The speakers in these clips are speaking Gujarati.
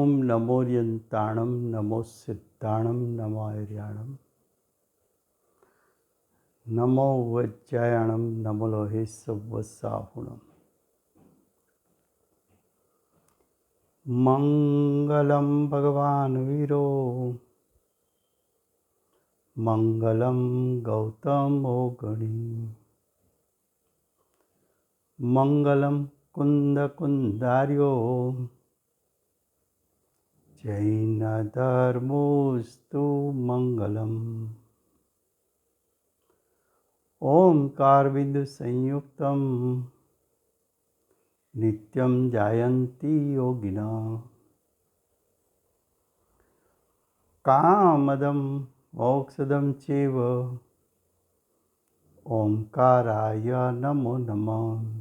ओम नमोर्यंताणं नमो सिद्धाणं नमो आर्याणं नमो वज्रायणं नमो लोहे सव्वसाहुणम् मंगलम भगवान वीरो मंगलम गौतमो गणी मंगलम कुंद कुंदार्यो जैन धर्मोस्तु मंगलम ओंकार बिंदु संयुक्तम नित्यं जायन्ति योगिना कामदं मोक्षदं चैव ओंकाराय नमो नमः।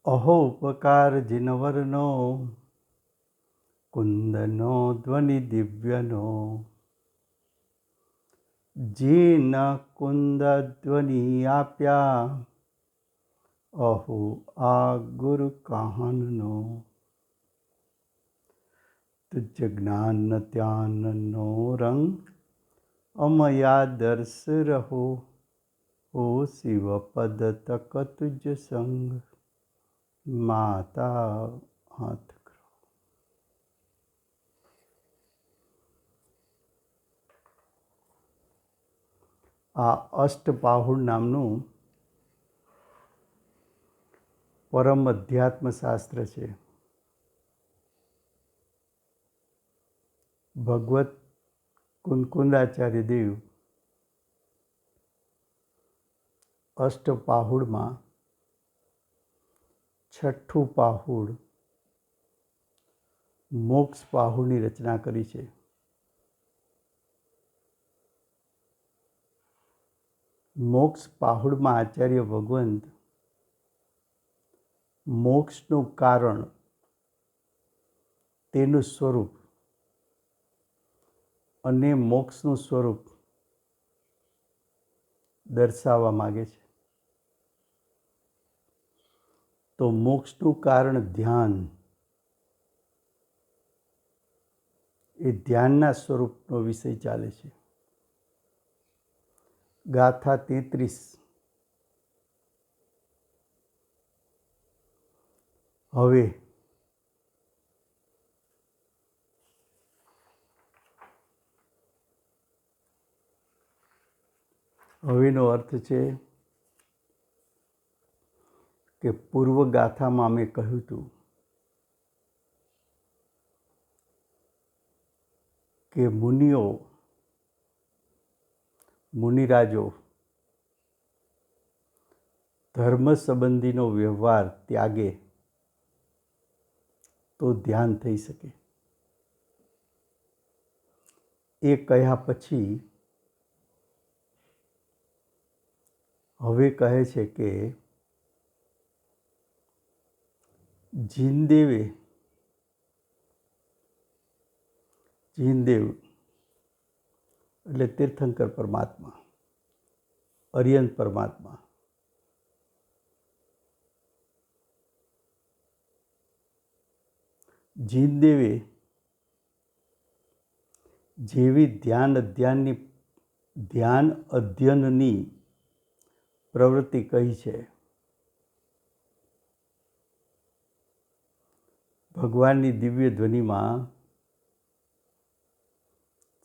अहोपकार जिनवर्नो कुंदनो ध्वनि दिव्यनो जीन कुंद ध्वनि आप्या अहो आ गुरु कहननो तुझ ज्ञान त्यान नो रंग अमया दर्श रहो ओ शिव पद तक तुझ संग माता हाथ करो। आ अष्टपाहुड़ नामनु परम अध्यात्म शास्त्र है। भगवत कुंकुंदाचार्य देव अष्टपाहुड़ में छठ्ठू पाहुड़ मोक्ष पाहुड़ की रचना करी है। मोक्ष पाहुड़ में आचार्य भगवंत मोक्षनु कारण तेनु स्वरूप अने मोक्षनु स्वरूप दर्शावा मागे छे। तो मोक्षनु कारण ध्यान ए ध्यानना स्वरूपनो विषय चाले छे। गाथा 33 हवे हवेनो अर्थ है कि पूर्व गाथा में मैं कहूँ तू कि मुनिओ मुनिराजो धर्म संबंधीनो व्यवहार त्यागे तो ध्यान थई सके। ए कह्या पछी हवे कहे छे के जीनदेव એટલે तीर्थंकर परमात्मा अर्यंत परमात्मा जीनदेवे जेवी ध्यान अध्ययननी प्रवृत्ति कही है। भगवान की दिव्य ध्वनि में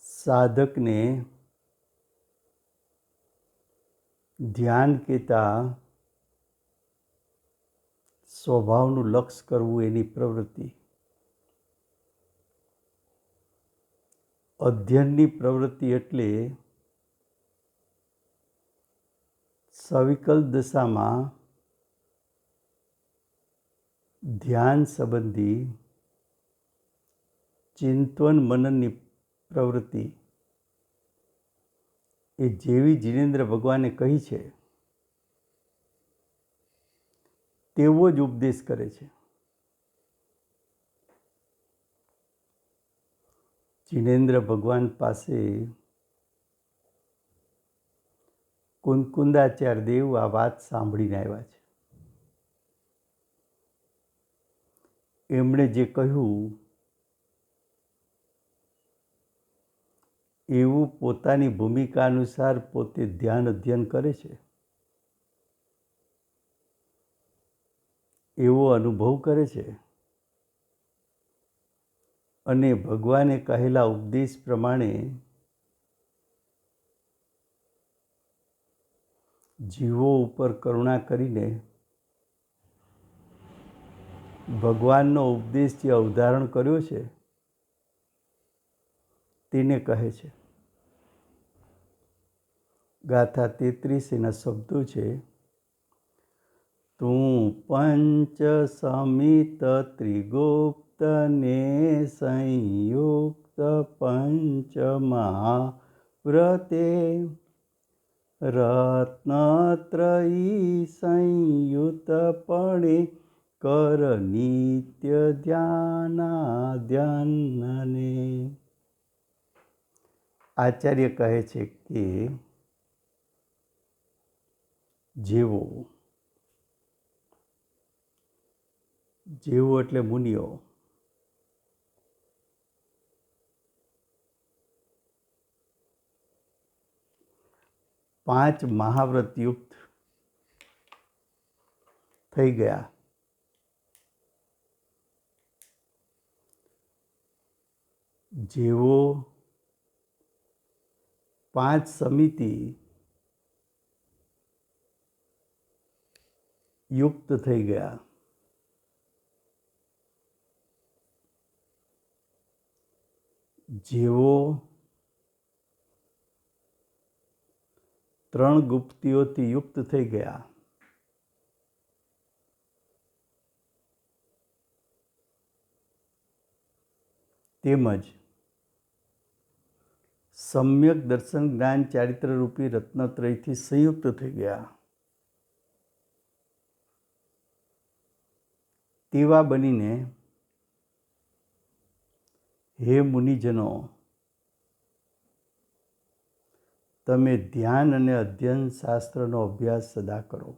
साधक ने ध्यान केता स्वभावनु लक्ष्य करवू एनी प्रवृत्ति अध्ययननी प्रवृत्ति एटले सविकल दशा में ध्यान संबंधी चिंतन मनननी प्रवृत्ति ए जेवी जिनेन्द्र भगवाने कही है तेवो ज उपदेश करे छे। जिनेन्द्र भगवान पासे कुंकुंदाचार्य देव आ बात सांभळीने आव्या छे એમણે જે કહ્યું એવું પોતાની ભૂમિકા અનુસાર પોતે ધ્યાન અધ્યયન કરે છે, એવો અનુભવ કરે છે અને ભગવાને કહેલા ઉપદેશ પ્રમાણે જીવો ઉપર કરુણા કરીને ભગવાનનો ઉપદેશ જે અવધારણ કર્યો છે તેને કહે છે. ગાથા 33 એના શબ્દો છે: તું પંચ સમિત ત્રિગુપ્ત ને સંયુક્ત પંચ મહાવ્રતે રત્નત્રયી સંયુતપણે કર નિત્ય ધ્યાનાધ્યાનને. આચાર્ય કહે છે કે જેવો એટલે મુનિઓ પાંચ મહાવ્રત યુક્ત થઈ ગયા, જેવો પાંચ સમિતિ યુક્ત થઈ ગયા, જેવો ત્રણ ગુપ્તિઓથી યુક્ત થઈ ગયા, તેમજ સમ્યક દર્શન જ્ઞાન ચારિત્ર રૂપી રત્નત્રયથી સંયુક્ત થઈ ગયા, તેવા બનીને હે મુનિજનો, તમે ધ્યાન અને અધ્યયન શાસ્ત્રનો અભ્યાસ સદા કરો.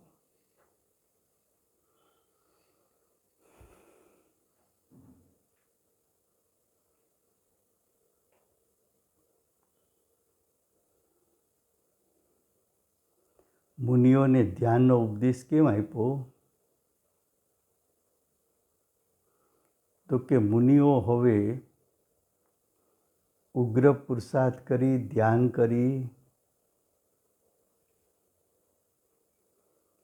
મુનિઓને ધ્યાનનો ઉપદેશ કેમ આપ્યો? તો કે મુનિઓ હવે ઉગ્ર પુરુષાર્થ કરી, ધ્યાન કરી,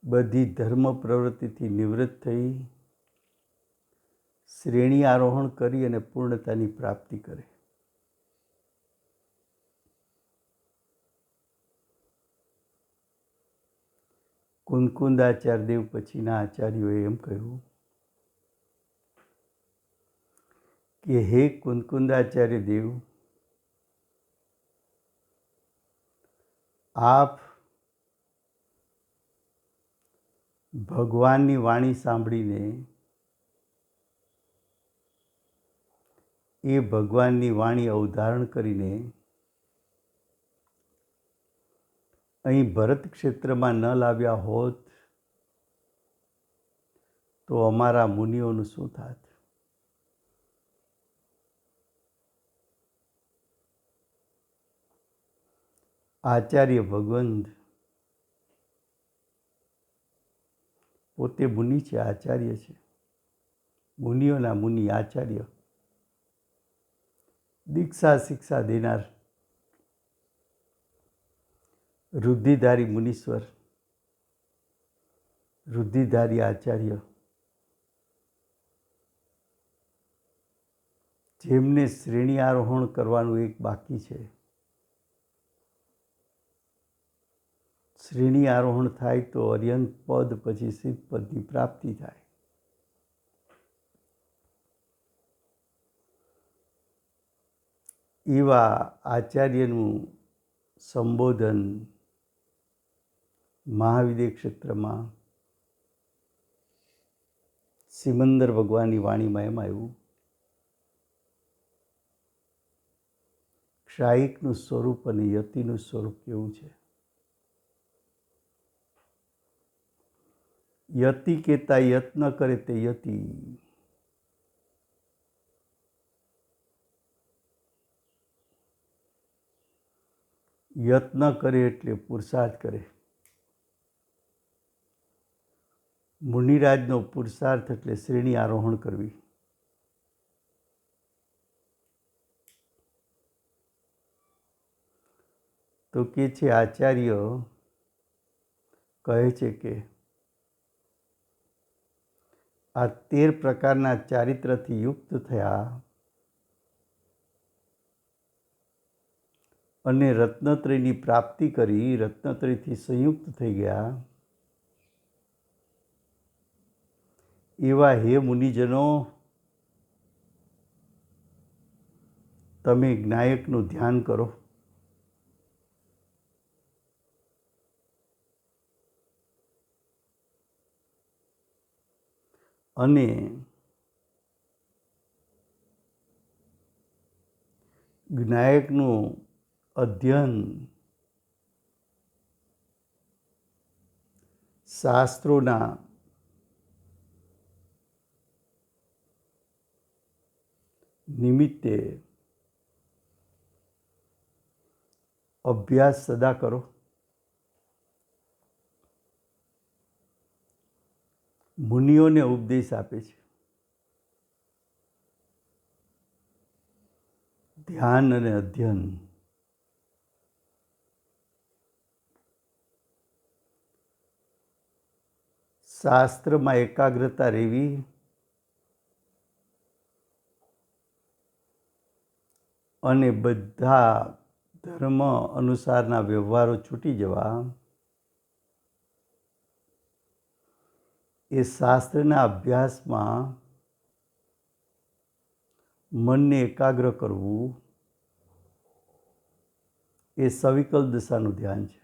બધી ધર્મ પ્રવૃત્તિથી નિવૃત્ત થઈ, શ્રેણી આરોહણ કરી અને પૂર્ણતાની પ્રાપ્તિ કરે. કુંકુંદાચાર્ય દેવ પછીના આચાર્યોએ એમ કહ્યું કે હે કુંકુંદાચાર્ય દેવ, આપ ભગવાનની વાણી સાંભળીને એ ભગવાનની વાણી અવધારણ કરીને અહીં ભરત ક્ષેત્રમાં ન લાવ્યા હોત તો અમારા મુનિઓનું શું થાત? આચાર્ય ભગવંત પોતે મુનિ છે, આચાર્ય છે, મુનિઓના મુનિ આચાર્ય, દીક્ષા શિક્ષા દેનાર, રુદ્ધિધારી મુનીશ્વર, રુદ્ધિધારી આચાર્ય, જેમને શ્રેણી આરોહણ કરવાનું એક બાકી છે. શ્રેણી આરોહણ થાય તો અર્યંત પદ, પછી સિદ્ધ પદની પ્રાપ્તિ થાય. એવા આચાર્યનું સંબોધન મહાવિદ્ય ક્ષેત્રમાં સિમંદર ભગવાનની વાણીમાં એમ આવ્યું: ક્ષાયિકનું સ્વરૂપ અને યતિનું સ્વરૂપ કેવું છે? યતિ કહેતા યત્ન કરે તે યતિ, યત્ન કરે એટલે પુરુષાર્થ કરે. મુનિરાજનો પુરુષાર્થ એટલે શ્રેણી આરોહણ કરવી. તો કે છે આચાર્ય કહે છે કે આ 13 પ્રકારના ચારિત્રથી યુક્ત થયા અને રત્નત્રયની પ્રાપ્તિ કરી, રત્નત્રયથી સંયુક્ત થઈ ગયા એવા હે મુનિજનો, તમે જ્ઞાયકનું ધ્યાન કરો. અને જ્ઞાયકનું અધ્યયન શાસ્ત્રોના નિમિત્તે અભ્યાસ સદા કરો. મુનિઓને ઉપદેશ આપે છે. ધ્યાન અને અધ્યયન શાસ્ત્રમાં એકાગ્રતા રહેવી અને બધા ધર્મ અનુસારના વ્યવહારો છૂટી જવા એ શાસ્ત્રના અભ્યાસમાં મનને એકાગ્ર કરવું એ સવિકલ્પ દશાનું ધ્યાન છે.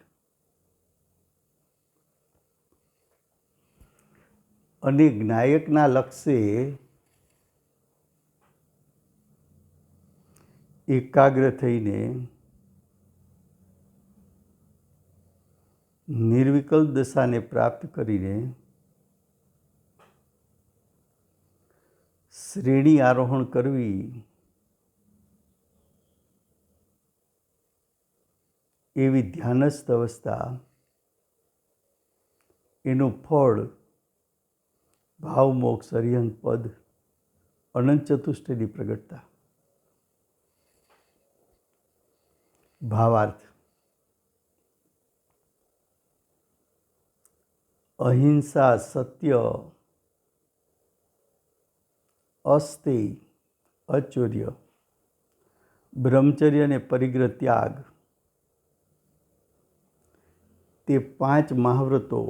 અને જ્ઞાયકના લક્ષ્યે એકાગ્ર થઈને નિર્વિકલ્પ દશાને પ્રાપ્ત કરીને શ્રેણી આરોહણ કરવી એવી ધ્યાનસ્થ અવસ્થા, એનું ફળ ભાવ મોક્ષ અરિહંત પદ અનંત ચતુષ્ટયની પ્રગટતા. ભાવાર્થ: અહિંસા, સત્ય, અસ્તેય, અચૌર્ય, બ્રહ્મચર્ય અને પરિગ્રહ ત્યાગ, તે 5 મહાવ્રતો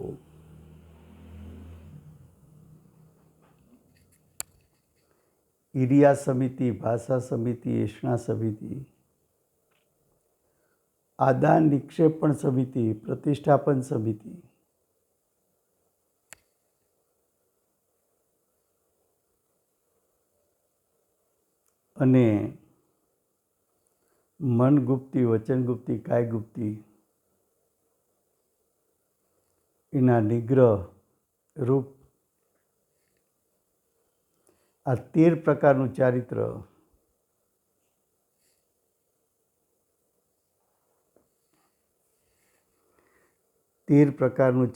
ઈરિયા સમિતિ, ભાષા સમિતિ, એષણા સમિતિ, આદાન નિક્ષેપણ સમિતિ, પ્રતિષ્ઠાપન સમિતિ અને મન ગુપ્તી, વચન ગુપ્તી, કાય ગુપ્તી એના નિગ્રહ રૂપ આ 13 પ્રકારનું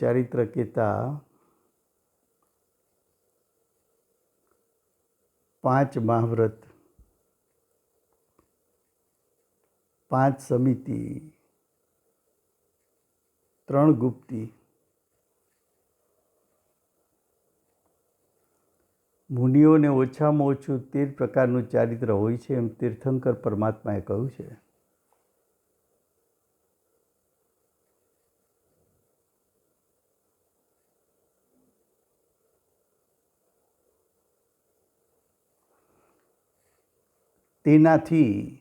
ચારિત્ર કહેતા 5 મહાવ્રત, 5 સમિતિ, 3 ગુપ્તી, મુનિઓને ઓછામાં ઓછું 13 પ્રકારનું ચારિત્ર હોય છે એમ તીર્થંકર પરમાત્માએ કહ્યું છે. તેનાથી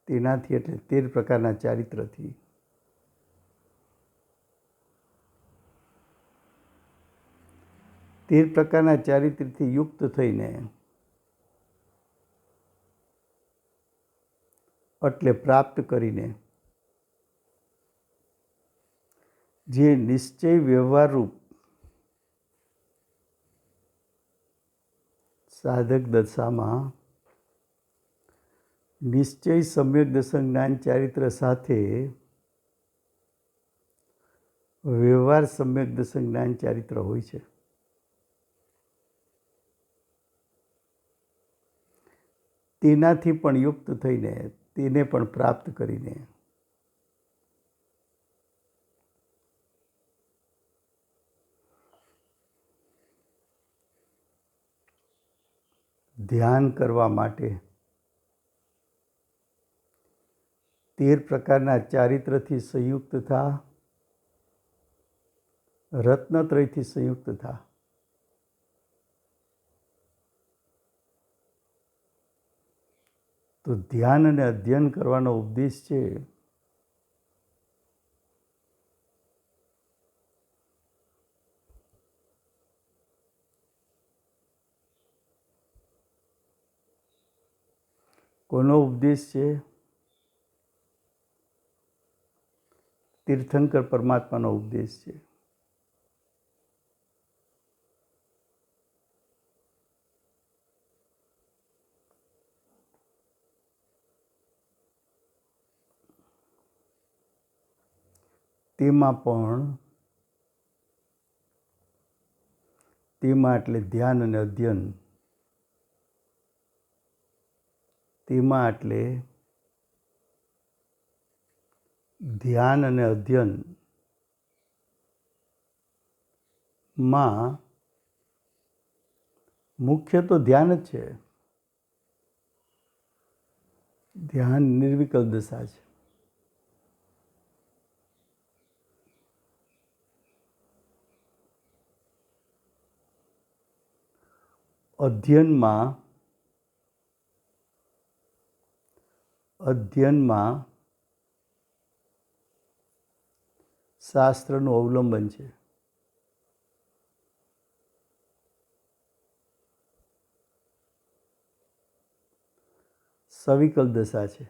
એટલે 13 પ્રકારના ચારિત્રથી યુક્ત થઈને એટલે પ્રાપ્ત કરીને જે નિશ્ચય વ્યવહાર રૂપ સાધક દશામાં નિશ્ચય સમ્યક દર્શન જ્ઞાન ચારિત્ર સાથે વ્યવહાર સમ્યક દર્શન જ્ઞાન ચારિત્ર હોય છે. તેનાથી પણ યુક્ત થઈને તેને પણ પ્રાપ્ત કરીને ધ્યાન કરવા માટે 13 પ્રકારના ચારિત્રથી સંયુક્ત થા, રત્નત્રયથી સંયુક્ત થા. તો ધ્યાન અને અધ્યયન કરવાનો ઉપદેશ છે. કોનો ઉપદેશ છે? તીર્થંકર પરમાત્માનો ઉપદેશ છે. તેમાં એટલે ધ્યાન અને અધ્યયન. તેમાં એટલે ધ્યાન અને અધ્યયન માં મુખ્ય તો ધ્યાન જ છે. ધ્યાન નિર્વિકલ્પ દશા છે. અધ્યયનમાં શાસ્ત્રનું અવલંબન છે. સવિકલ્પ દશા છે.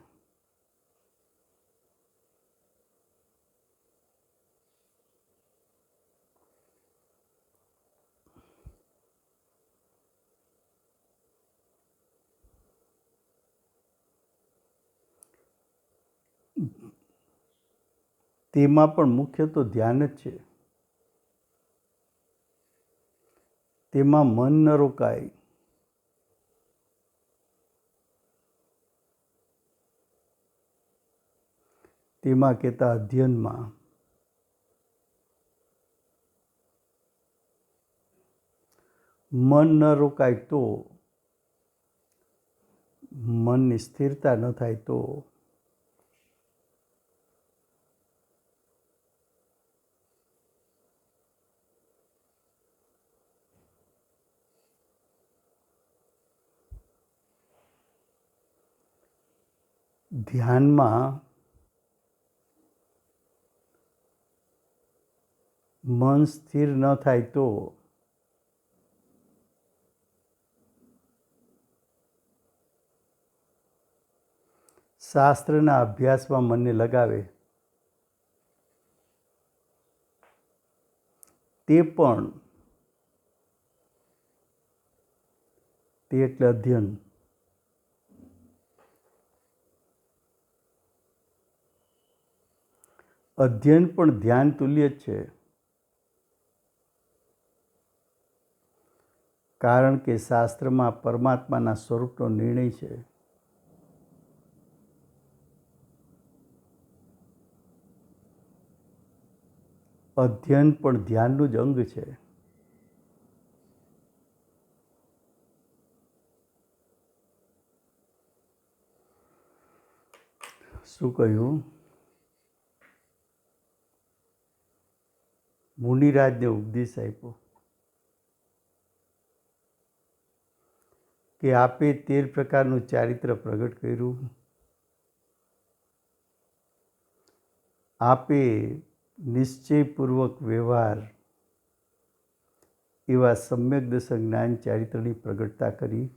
તેમાં પણ મુખ્ય તો ધ્યાન જ છે. તેમાં મન ન રોકાય. તેમાં કહેતા અધ્યયનમાં મન ન રોકાય તો, મનની સ્થિરતા ન થાય તો ધ્યાનમાં મન સ્થિર ન થાય તો શાસ્ત્રના અભ્યાસમાં મનને લગાવે તે એટલે અધ્યયન. અધ્યયન પણ ધ્યાન તુલ્ય જ છે. કારણ કે શાસ્ત્રમાં પરમાત્માના સ્વરૂપનો નિર્ણય છે. અધ્યયન પણ ધ્યાનનું જ અંગ છે. શું કહ્યું? મુનિરાજને ઉપદેશ આપ્યો કે આપે 13 પ્રકારનું ચારિત્ર પ્રગટ કર્યું. આપે નિશ્ચયપૂર્વક વ્યવહાર એવા સમ્યક દર્શન જ્ઞાન ચારિત્રની પ્રગટતા કરી.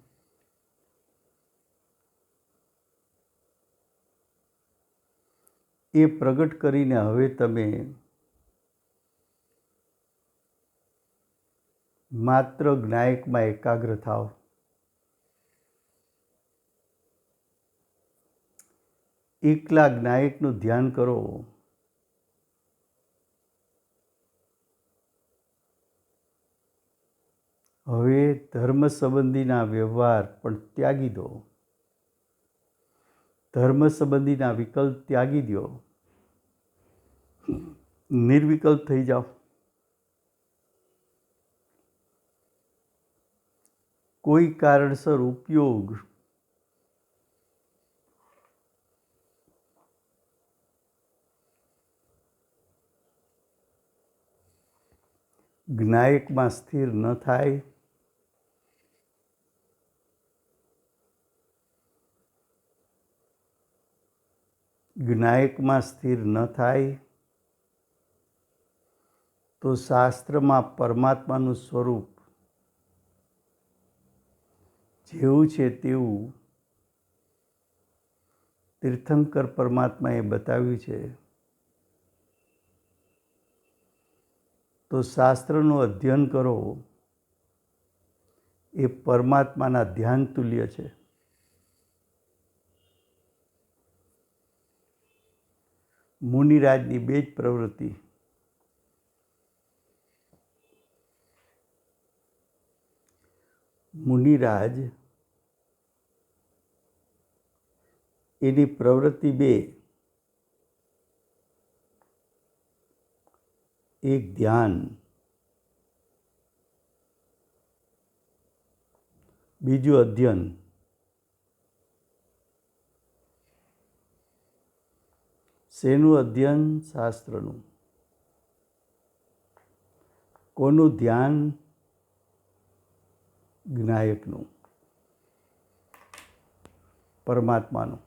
એ પ્રગટ કરીને હવે તમે માત્ર જ્ઞાયકમાં એકાગ્ર થાઓ. એકલા જ્ઞાયકનું ધ્યાન કરો. હવે ધર્મ સંબંધીના વ્યવહાર પણ ત્યાગી દો, ધર્મ સંબંધીના વિકલ્પ ત્યાગી દો, નિર્વિકલ્પ થઈ જાઓ. કોઈ કારણસર ઉપયોગ જ્ઞાયકમાં સ્થિર ન થાય, જ્ઞાયકમાં સ્થિર ન થાય તો શાસ્ત્રમાં પરમાત્માનું સ્વરૂપ જેવું છે તેવું તીર્થંકર પરમાત્માએ બતાવ્યું છે. તો શાસ્ત્રનું અધ્યયન કરો એ પરમાત્માના ધ્યાન તુલ્ય છે. મુનિરાજની બે જ પ્રવૃત્તિ, મુનિરાજ એની પ્રવૃત્તિ બે, એક ધ્યાન, બીજું અધ્યયન. શેનું અધ્યયન? શાસ્ત્રનું. કોનું ધ્યાન? જ્ઞાયકનું, પરમાત્માનું.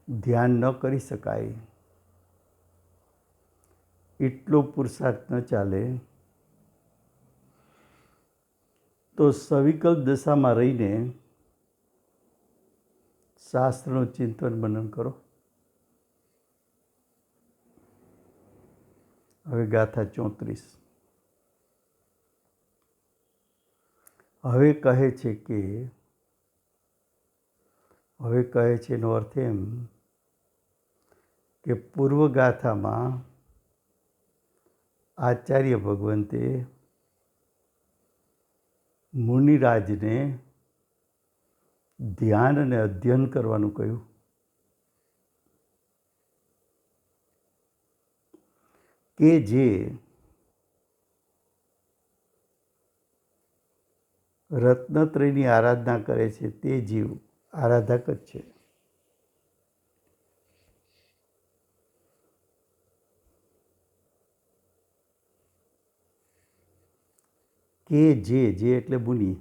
ધ્યાન ન કરી શકાય એટલો પુરુષાર્થ ન ચાલે તો સવિકલ્પ દશામાં રહીને શાસ્ત્રનું ચિંતન મનન કરો. હવે ગાથા 34. હવે કહે છે એનો અર્થ એમ કે પૂર્વ ગાથામાં આચાર્ય ભગવંતે મુનિરાજને ધ્યાન અને અધ્યયન કરવાનું કહ્યું. કે જે રત્નત્રયની આરાધના કરે છે તે જીવ આરાધક જ છે. કે જે એટલે મુનિ.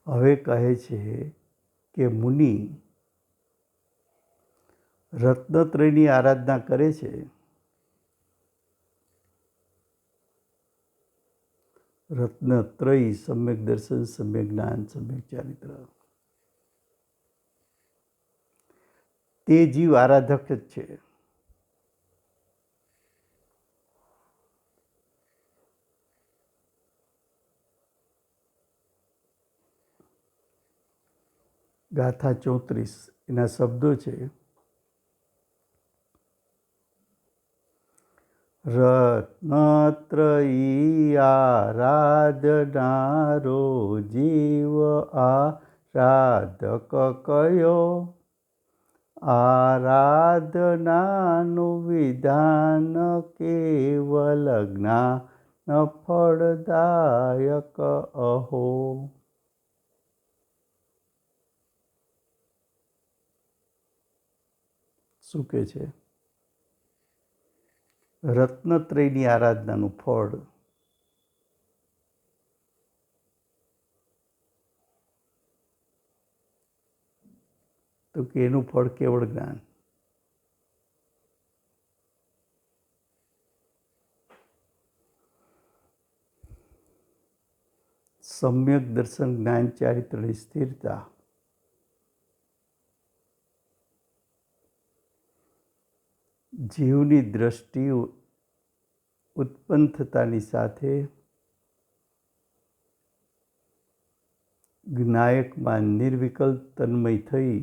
હવે કહે છે કે મુનિ રત્નત્રયની આરાધના કરે છે. રત્નત્રય સમ્યક દર્શન, સમ્યક જ્ઞાન, સમ્યક ચારિત્ર. તે જીવ આરાધક જ છે. ગાથા 34 એના શબ્દો છે: રત્નત્રયી આરાધનારો જીવ આરાધક કયો, આરાધનાનું વિધાન કેવલ જ્ઞાન ફળદાયક અહો. શું કહે છે? રત્નત્રયની આરાધનાનું ફળ તો કે એનું ફળ કેવળ જ્ઞાન. સમ્યક દર્શન, જ્ઞાન, ચારિત્રની સ્થિરતા. જીવની દ્રષ્ટિ ઉત્પન્ન થતાની સાથે જ્ઞાયકમાં નિર્વિકલ્પ તન્મય થઈ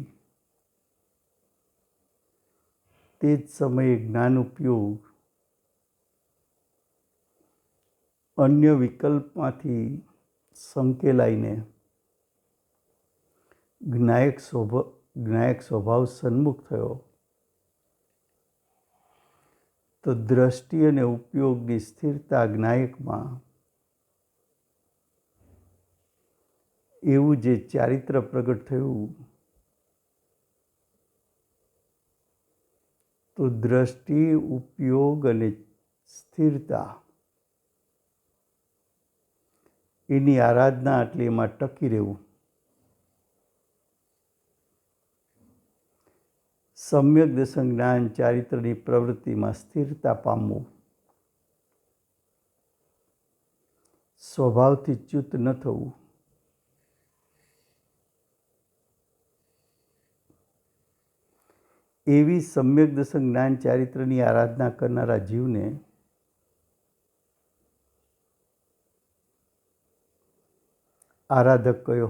તે જ સમયે જ્ઞાન ઉપયોગ અન્ય વિકલ્પમાંથી સંકેલાઈને જ્ઞાયક સ્વભાવ સન્મુખ થયો તો દ્રષ્ટિ અને ઉપયોગની સ્થિરતા જ્ઞાયકમાં એવું જે ચારિત્ર પ્રગટ થયું તો દ્રષ્ટિ, ઉપયોગ અને સ્થિરતા એની આરાધના એટલે એમાં ટકી રહેવું. સમ્યક દર્શન જ્ઞાન ચારિત્રની પ્રવૃત્તિમાં સ્થિરતા પામવું, સ્વભાવથી ચ્યુત ન થવું, એવી સમ્યક દર્શન જ્ઞાન ચારિત્રની આરાધના કરનારા જીવને આરાધક કયો?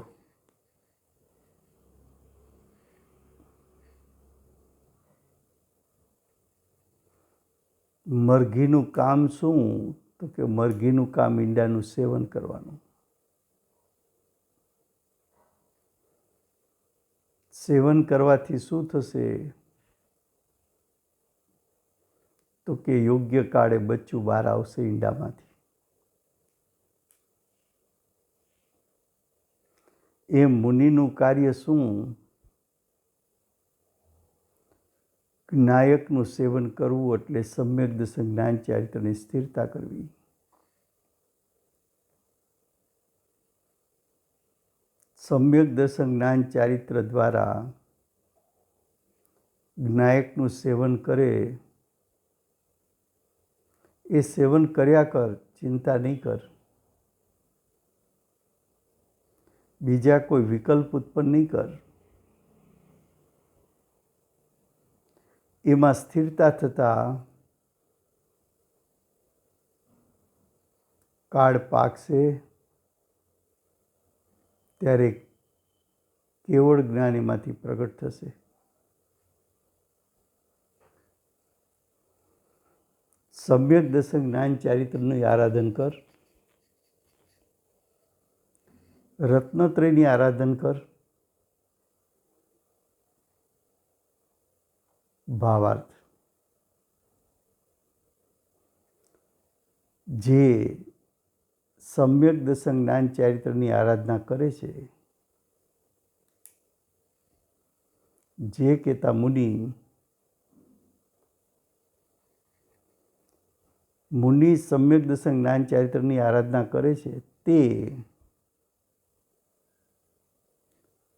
મરઘીનું કામ શું? તો કે મરઘીનું કામ ઈંડાનું સેવન કરવાનું. સેવન કરવાથી શું થશે? તો કે યોગ્ય કાળે બચ્ચું બહાર આવશે ઈંડામાંથી. એ મુનિનું કાર્ય શું? જ્ઞાયકનું સેવન કરવું એટલે સમ્યક દર્શન જ્ઞાન ચારિત્રની સ્થિરતા કરવી. સમ્યક દર્શન જ્ઞાન ચારિત્ર દ્વારા જ્ઞાયકનું સેવન કરે એ સેવન કર્યા કર, ચિંતા નહીં કર. બીજા કોઈ વિકલ્પ ઉત્પન્ન નહીં કર. એમાં સ્થિરતા થતાં કાળ પાકશે ત્યારે કેવળ જ્ઞાન એમાંથી પ્રગટ થશે. સમ્યક દર્શન જ્ઞાન ચારિત્રનું આરાધન કર, રત્નત્રયની આરાધન કર. ભાવાર્થ: જે સમ્યક દર્શન જ્ઞાન ચારિત્રની આરાધના કરે છે, જે કહેતા મુનિ સમ્યક દર્શન જ્ઞાન ચારિત્રની આરાધના કરે છે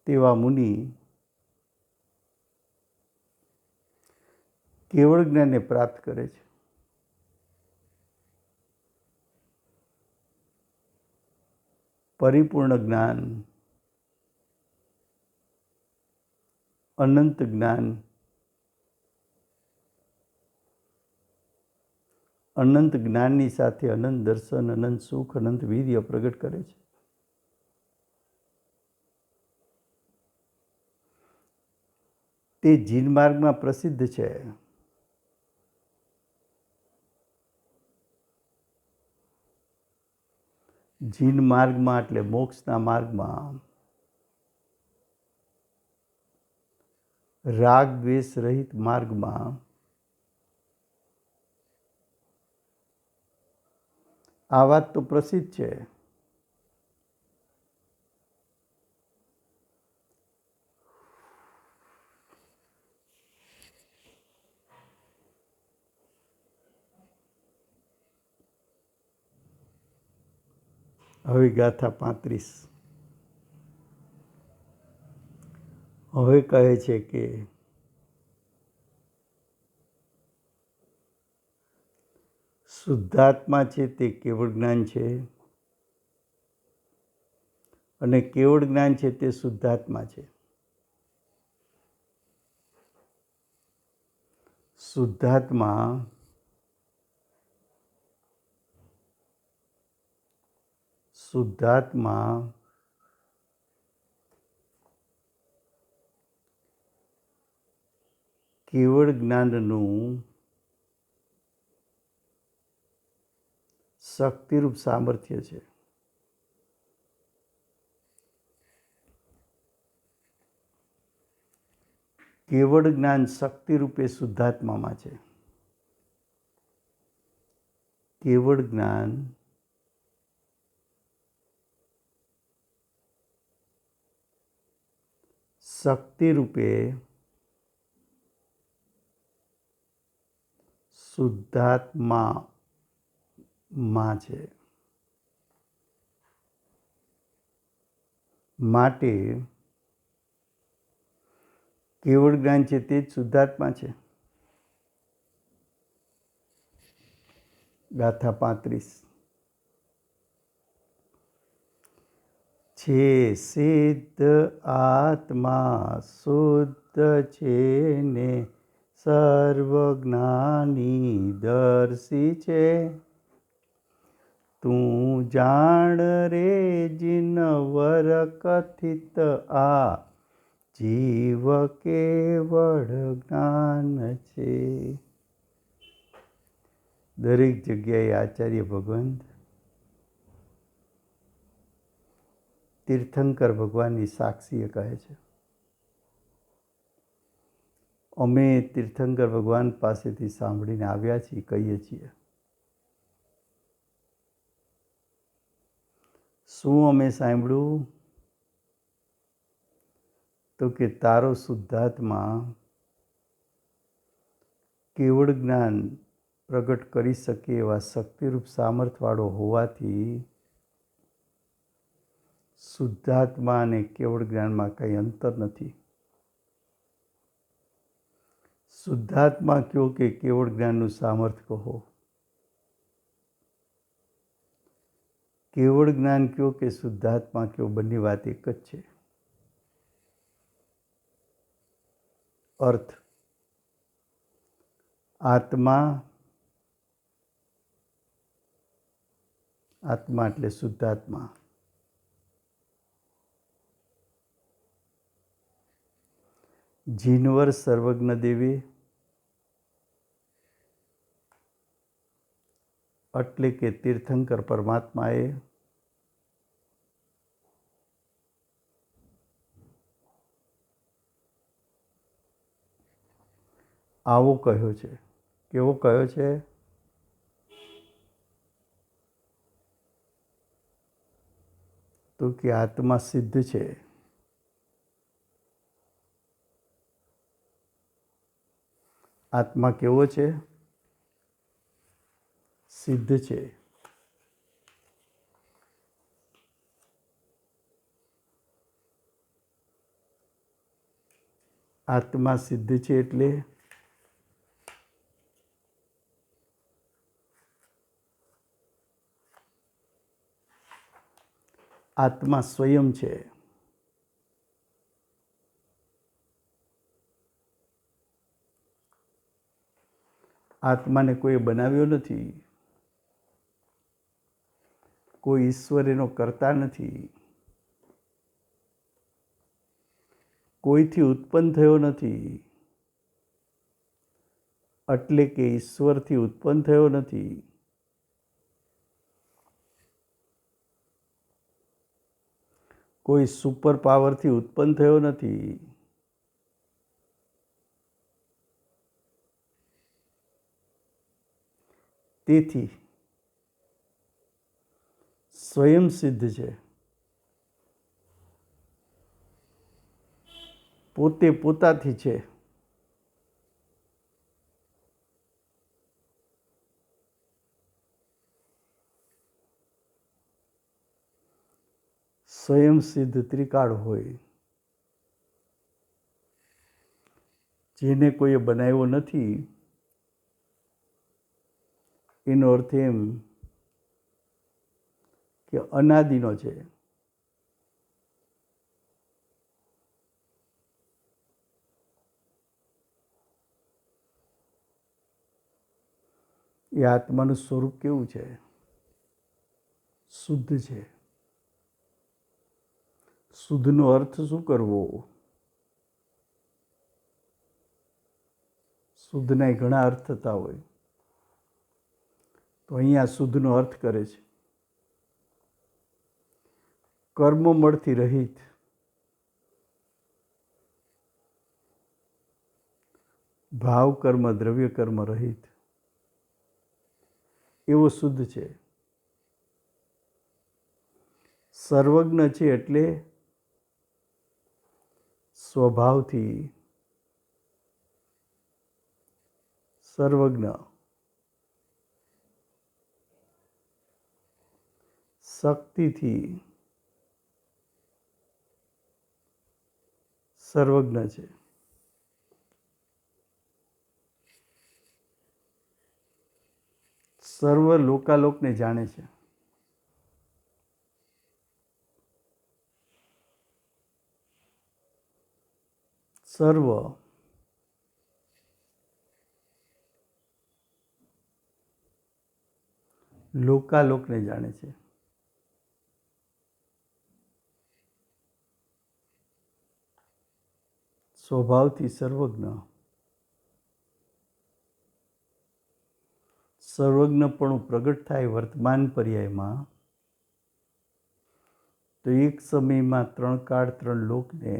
તેવા મુનિ કેવળ જ્ઞાનને પ્રાપ્ત કરે છે. પરિપૂર્ણ જ્ઞાન, અનંત જ્ઞાન, અનંત જ્ઞાનની સાથે અનંત દર્શન, અનંત સુખ, અનંત વીર્ય પ્રગટ કરે છે. તે જીન માર્ગમાં પ્રસિદ્ધ છે. જીન માર્ગમાં એટલે મોક્ષના માર્ગમાં રાગ દ્વેષ રહિત માર્ગમાં આ વાત તો પ્રસિદ્ધ છે. હવે ગાથા 35. હવે કહે છે કે શુદ્ધાત્મા છે તે કેવળ જ્ઞાન છે અને કેવળ જ્ઞાન છે તે શુદ્ધાત્મા છે. શુદ્ધાત્મા કેવળ જ્ઞાનનું શક્તિરૂપ સામર્થ્ય છે. કેવળ જ્ઞાન શક્તિ રૂપે શુદ્ધાત્મામાં છે. કેવળ જ્ઞાન શક્તિ રૂપે શુદ્ધાત્મામાં છે. માટે કેવળ જ્ઞાન છે તે જ શુદ્ધાત્મા છે. ગાથા 35 છે સિદ્ધ આત્મા શુદ્ધ છે ને સર્વજ્ઞાની દર્શી છે. તું જાણ રે જીનવર કથિત આ જીવ કેવળ જ્ઞાન છે. દરેક જગ્યાએ આચાર્ય ભગવંત તીર્થંકર ભગવાનની સાક્ષીએ કહે છે. અમે તીર્થંકર ભગવાન પાસેથી સાંભળીને આવ્યા છીએ, કહીએ છીએ. શું અમે સાંભળ્યું? તો કે તારો શુદ્ધાત્મા કેવળ જ્ઞાન પ્રગટ કરી શકે એવા શક્તિરૂપ સામર્થ્યવાળો હોવાથી શુદ્ધાત્મા અને કેવળ જ્ઞાનમાં કંઈ અંતર નથી. શુદ્ધાત્મા કયો કે કેવળ જ્ઞાનનું સામર્થ્ય કહો, કેવળ જ્ઞાન કયો કે શુદ્ધાત્મા કયો, બંને વાત એક જ છે. અર્થ આત્મા એટલે શુદ્ધાત્મા. જીનવર સર્વજ્ઞ દેવે એટલે કે તીર્થંકર પરમાત્માએ આવો કહ્યો છે. કેવો કહ્યો છે? તો કે આત્મા સિદ્ધ છે. આત્મા કેવો છે? સિદ્ધ છે. આત્મા સિદ્ધ છે એટલે આત્મા સ્વયં છે. આત્માને કોઈ બનાવ્યો નથી. કોઈ ઈશ્વર એનો કરતા નથી. કોઈથી ઉત્પન્ન થયો નથી. એટલે કે ઈશ્વરથી ઉત્પન્ન થયો નથી. કોઈ સુપર પાવરથી ઉત્પન્ન થયો નથી. તેથી સ્વયં સિદ્ધ છે. પોતે પોતાથી છે. સ્વયં સિદ્ધ ત્રિકાળ હોય, જેને કોઈએ બનાવ્યો નથી, એનો અર્થ એમ કે અનાદિનો છે. એ આત્માનું સ્વરૂપ કેવું છે? શુદ્ધ છે. શુદ્ધનો અર્થ શું કરવો? શુદ્ધના ઘણા અર્થ થતા હોય, તો અહીંયા શુદ્ધનો અર્થ કરે છે કર્મમળથી રહિત, ભાવ કર્મ દ્રવ્ય કર્મ રહિત એવો શુદ્ધ છે. સર્વજ્ઞ છે એટલે સ્વભાવથી સર્વજ્ઞ, શક્તિથી સર્વજ્ઞ છે. સર્વ લોકાલોકને જાણે છે. સર્વ લોકાલોકને જાણે છે. સ્વભાવથી સર્વજ્ઞ. સર્વજ્ઞપણું પ્રગટ થાય વર્તમાન પર્યાયમાં તો એક સમયમાં ત્રણ કાળ ત્રણ લોકને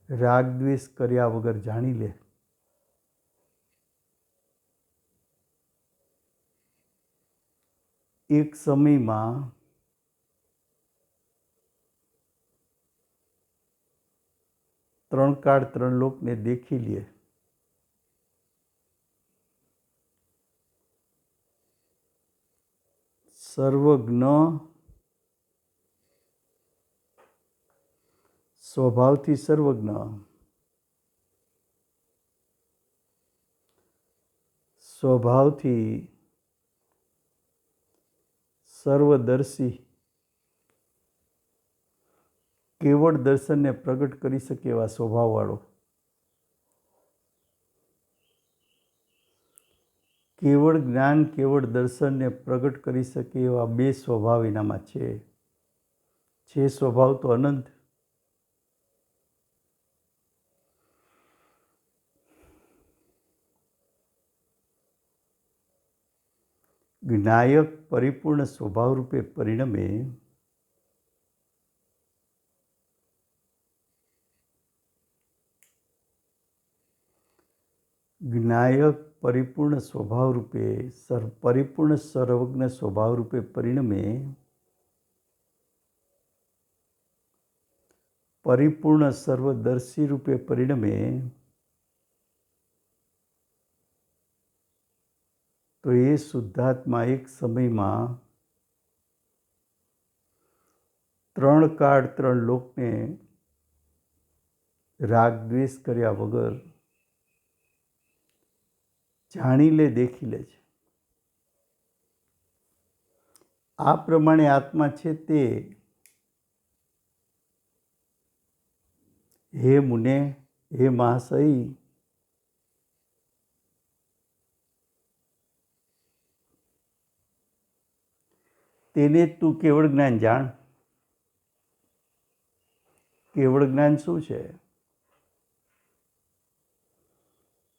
રાગ દ્વેષ કર્યા વગર જાણી લે. એક સમયમાં ત્રણ કાળ ત્રણ લોકને દેખી લે. સર્વજ્ઞ સ્વભાવથી સર્વજ્ઞ, સ્વભાવથી સર્વદર્શી, કેવળ દર્શનને પ્રગટ કરી શકે એવા સ્વભાવવાળો, કેવળ જ્ઞાન કેવળ દર્શનને પ્રગટ કરી શકે એવા બે સ્વભાવ એનામાં છે. સ્વભાવ તો અનંત. જ્ઞાયક પરિપૂર્ણ સ્વભાવ રૂપે પરિણમે. જ્ઞાયક પરિપૂર્ણ સ્વભાવ રૂપે પરિપૂર્ણ સર્વજ્ઞ સ્વભાવ રૂપે પરિણમે. પરિપૂર્ણ સર્વદર્શી રૂપે પરિણમે. તો એ શુદ્ધાત્મા એક સમયમાં ત્રણ કાળ ત્રણ લોકને રાગ દ્વેષ કર્યા વગર જાણી લે, દેખી લે છે. આ પ્રમાણે આત્મા છે તે હે મુને, હે મહાશય, તેને તું કેવળ જ્ઞાન જાણ. કેવળ જ્ઞાન શું છે?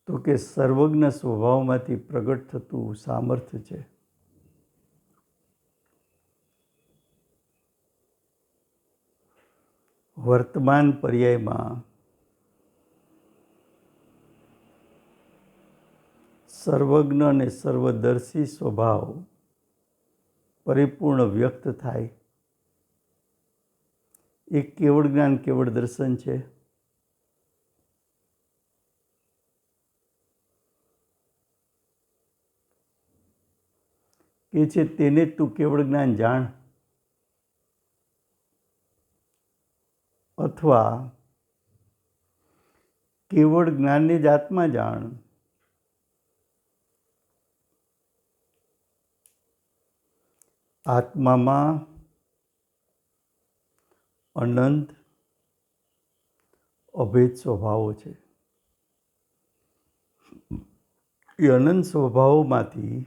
તો કે સર્વજ્ઞ સ્વભાવમાંથી પ્રગટ થતું સામર્થ્ય છે. વર્તમાન પર્યાયમાં સર્વજ્ઞ અને સર્વદર્શી સ્વભાવ પરિપૂર્ણ વ્યક્ત થાય. એક કેવળ જ્ઞાન કેવળ દર્શન છે. કે છે તેને તું કેવળ જ્ઞાન જાણ, અથવા કેવળ જ્ઞાનને જ આત્મા જાણ. આત્મામાં અનંત અભેદ સ્વભાવો છે. એ અનંત સ્વભાવોમાંથી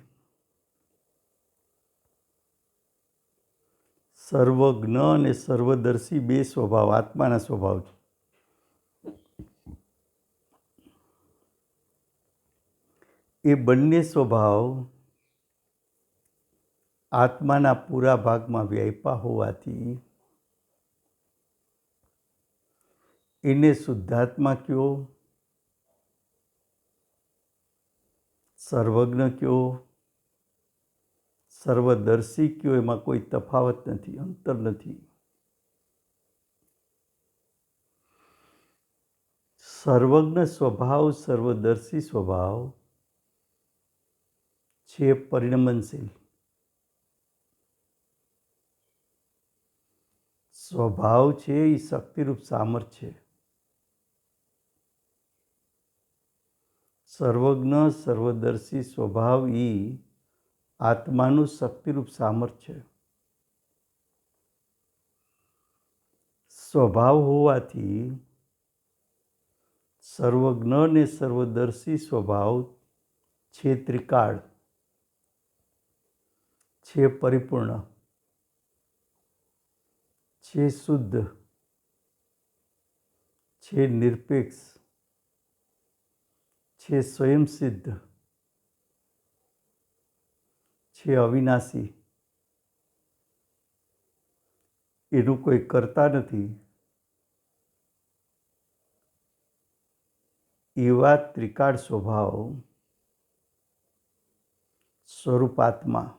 સર્વજ્ઞ અને સર્વદર્શી બે સ્વભાવ આત્માના સ્વભાવ છે. એ બંને સ્વભાવ આત્માના પૂરા ભાગમાં વ્યાપ્યા હોવાથી એને શુદ્ધાત્મા કયો, સર્વજ્ઞ કયો, સર્વદર્શી કયો, એમાં કોઈ તફાવત નથી, અંતર નથી. સર્વજ્ઞ સ્વભાવ, સર્વદર્શી સ્વભાવ છે પરિણમનશીલ. સ્વભાવ છે એ શક્તિરૂપ સામર્થ્ય છે. સર્વજ્ઞ સર્વદર્શી સ્વભાવ એ આત્માનું શક્તિરૂપ સામર્થ્ય છે. સ્વભાવ હોવાથી સર્વજ્ઞ ને સર્વદર્શી સ્વભાવ છે ત્રિકાળ, છે પરિપૂર્ણ, છે શુદ્ધ, છે નિરપેક્ષ, છે સ્વયંસિદ્ધ, છે અવિનાશી. એનું કોઈ કરતા નથી. એવા ત્રિકાળ સ્વભાવ સ્વરૂપાત્મા.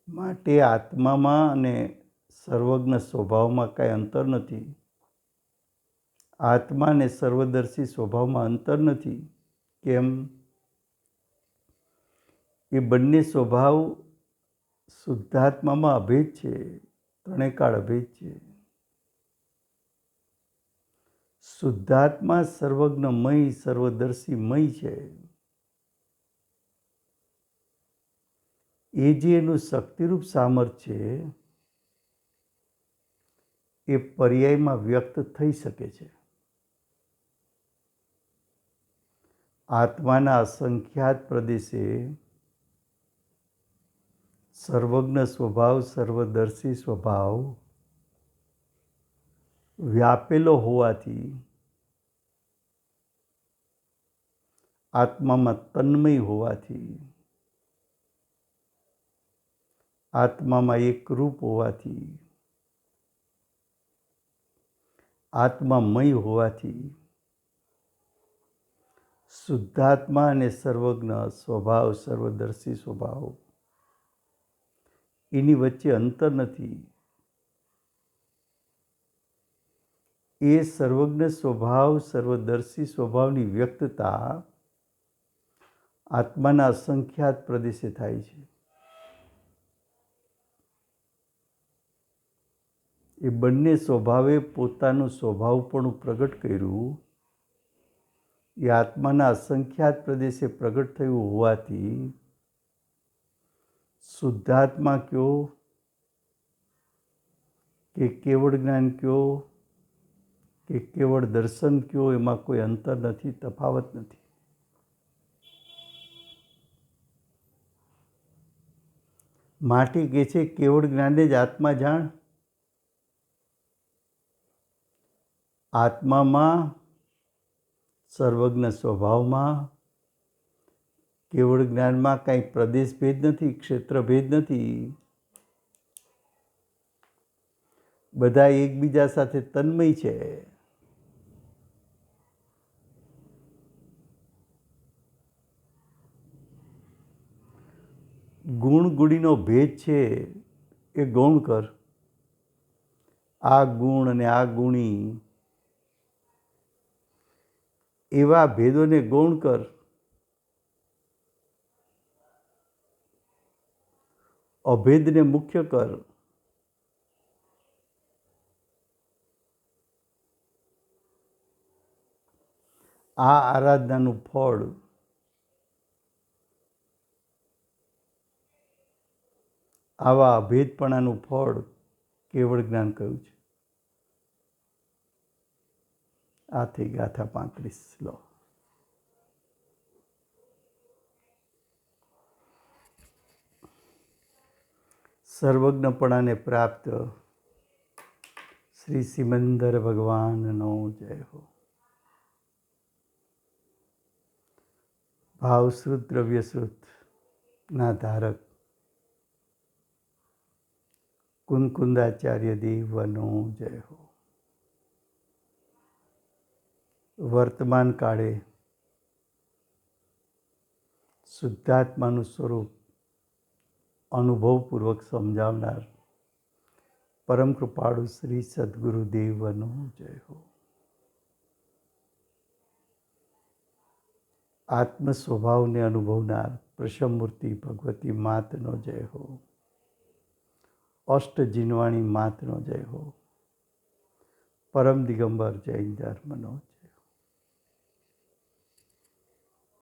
માટે આત્મામાં અને સર્વજ્ઞ સ્વભાવમાં કાંઈ અંતર નથી. આત્મા અને સર્વદર્શી સ્વભાવમાં અંતર નથી. કેમ? એ બંને સ્વભાવ શુદ્ધાત્મામાં અભેદ છે, ત્રણેયકાળ અભેદ છે. શુદ્ધાત્મા સર્વજ્ઞમય, સર્વદર્શીમય છે. એ જે એનું શક્તિરૂપ સામર્થ્ય છે એ પર્યાયમાં વ્યક્ત થઈ શકે છે. આત્માના અસંખ્યાત પ્રદેશે સર્વજ્ઞ સ્વભાવ, સર્વદર્શી સ્વભાવ વ્યાપેલો હોવાથી આત્મામાં તન્મય હોવાથી, આત્મામાં એકરૂપ હોવાથી, આત્મામય હોવાથી શુદ્ધાત્મા અને સર્વજ્ઞ સ્વભાવ, સર્વદર્શી સ્વભાવ એની વચ્ચે અંતર નથી. એ સર્વજ્ઞ સ્વભાવ, સર્વદર્શી સ્વભાવની વ્યક્તતા આત્માના અસંખ્યાત પ્રદેશે થાય છે. એ બંને સ્વભાવે પોતાનું સ્વભાવપણું પ્રગટ કર્યું. એ આત્માના અસંખ્યાત પ્રદેશે પ્રગટ થયું હોવાથી શુદ્ધાત્મા કયો કે કેવળ જ્ઞાન કયો કે કેવળ દર્શન કયો, એમાં કોઈ અંતર નથી, તફાવત નથી. માટે કહે છે કેવળ જ્ઞાનને જ આત્મા જાણ. આત્મામાં, સર્વજ્ઞ સ્વભાવમાં, કેવળ જ્ઞાનમાં કાંઈ પ્રદેશ ભેદ નથી, ક્ષેત્ર ભેદ નથી. બધા એકબીજા સાથે તન્મય છે. ગુણ ગુણીનો ભેદ છે એ ગૌણ કર. આ ગુણ અને આ ગુણી એવા ભેદોને ગૌણ કર. અભેદને મુખ્ય કર. આ આરાધનાનું ફળ આવા અભેદપણાનું ફળ કેવળ જ્ઞાન કહ્યું છે. આ થઈ ગાથા 35 લો. સર્વજ્ઞપણાને પ્રાપ્ત શ્રી સિમંદર ભગવાનનો જય હો. ભાવશ્રુત દ્રવ્યશ્રુતના ધારક કુંકુંદાચાર્ય દેવનો જય હો. વર્તમાન કાળે શુદ્ધાત્માનું સ્વરૂપ અનુભવપૂર્વક સમજાવનાર પરમ કૃપાળુ શ્રી સદગુરુદેવનો જય હો. આત્મ સ્વભાવને અનુભવનાર પ્રશમમૂર્તિ ભગવતી માતનો જય હો. અષ્ટ જીનવાણી માતનો જય હો. પરમ દિગંબર જૈન ધર્મનો